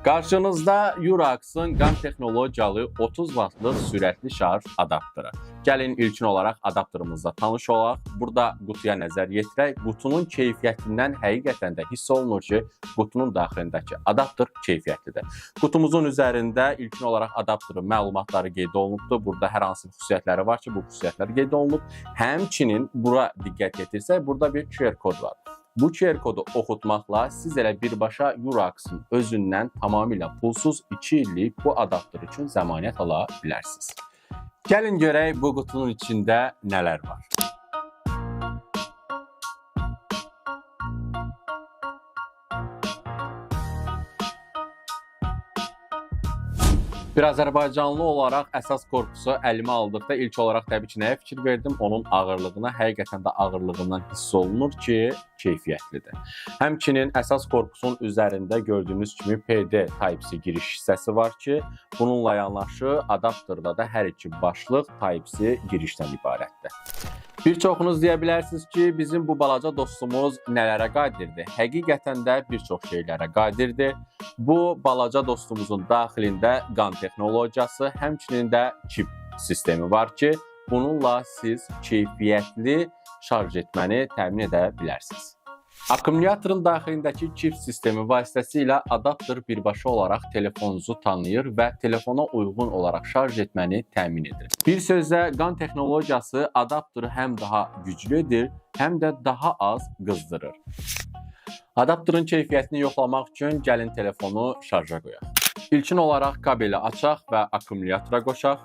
Qarşınızda Urax'ın qan texnologiyalı 30 wattlıq sürətli şarj adaptörü. Gəlin ilkin olaraq adaptörümüzlə tanış olaq. Burada qutuya nəzər yetirək. Qutunun keyfiyyətindən həqiqətən də hiss olunur ki, qutunun daxilindəki adaptör keyfiyyətlidir. Qutumuzun üzərində ilkin olaraq adaptörün məlumatları qeyd olunubdur. Burada hər hansı xüsusiyyətləri var ki, bu xüsusiyyətlər qeyd olunub. Həmçinin bura diqqət yetirsək, burada bir QR kod var. Bu QR kodu oxutmaqla siz elə birbaşa Urax'ın özündən tamamilə pulsuz 2 illik bu adaptör üçün zəmanət ala bilərsiniz. Gəlin görək bu qutunun içində nələr var. Bir Azərbaycanlı olaraq əsas korpusu əlimə aldıqda ilk olaraq təbii ki, nəyə fikir verdim? Onun ağırlığına, həqiqətən də ağırlığından hiss olunur ki, keyfiyyətlidir. Həmçinin əsas korpusun üzərində gördüyünüz kimi PD Type-C giriş hissəsi var ki, bununla yanaşı adaptördə də hər iki başlıq Type-C girişdən ibarətdir. Bir çoxunuz deyə bilərsiniz ki, bizim bu balaca dostumuz nələrə qadirdir? Həqiqətən də bir çox şeylərə qadirdir. Bu balaca dostumuzun daxilində qan texnologiyası, həmçinin də çip sistemi var ki, bununla siz keyfiyyətli şarj etməni təmin edə bilərsiniz. Akkumulyatorun daxilindəki çip sistemi vasitəsilə adaptör birbaşa olaraq telefonunuzu tanıyır və telefona uyğun olaraq şarj etməni təmin edir. Bir sözlə, qan texnologiyası adaptörü həm daha güclü edir, həm də daha az qızdırır. Adaptörün keyfiyyətini yoxlamaq üçün gəlin telefonu şarja qoyaq. İlkin olaraq kabeli açaq və akkumulyatora qoşaq.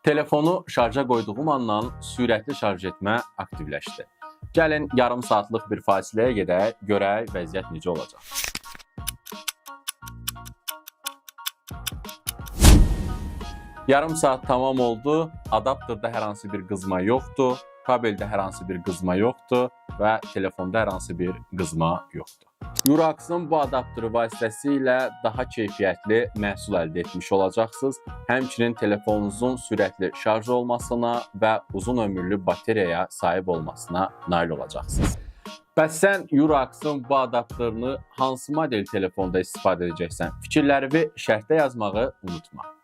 Telefonu şarja qoyduğum andan sürətli şarj etmə aktivləşdi. Gəlin yarım saatlıq bir fasiləyə gedək, görək vəziyyət necə olacaq. Yarım saat tamam oldu, adaptördə hər hansı bir qızma yoxdur, kabeldə hər hansı bir qızma yoxdur və telefonda hər hansı bir qızma yoxdur. Urax'ın bu adaptörü vasitəsilə daha keyfiyyətli məhsul əldə etmiş olacaqsınız. Həmçinin telefonunuzun sürətli şarj olmasına və uzun ömürlü bateriyaya sahib olmasına nail olacaqsınız. Bəs sən Urax'ın bu adaptörünü hansı model telefonda istifadə edəcəksən? Fikirlərini şərhdə yazmağı unutma.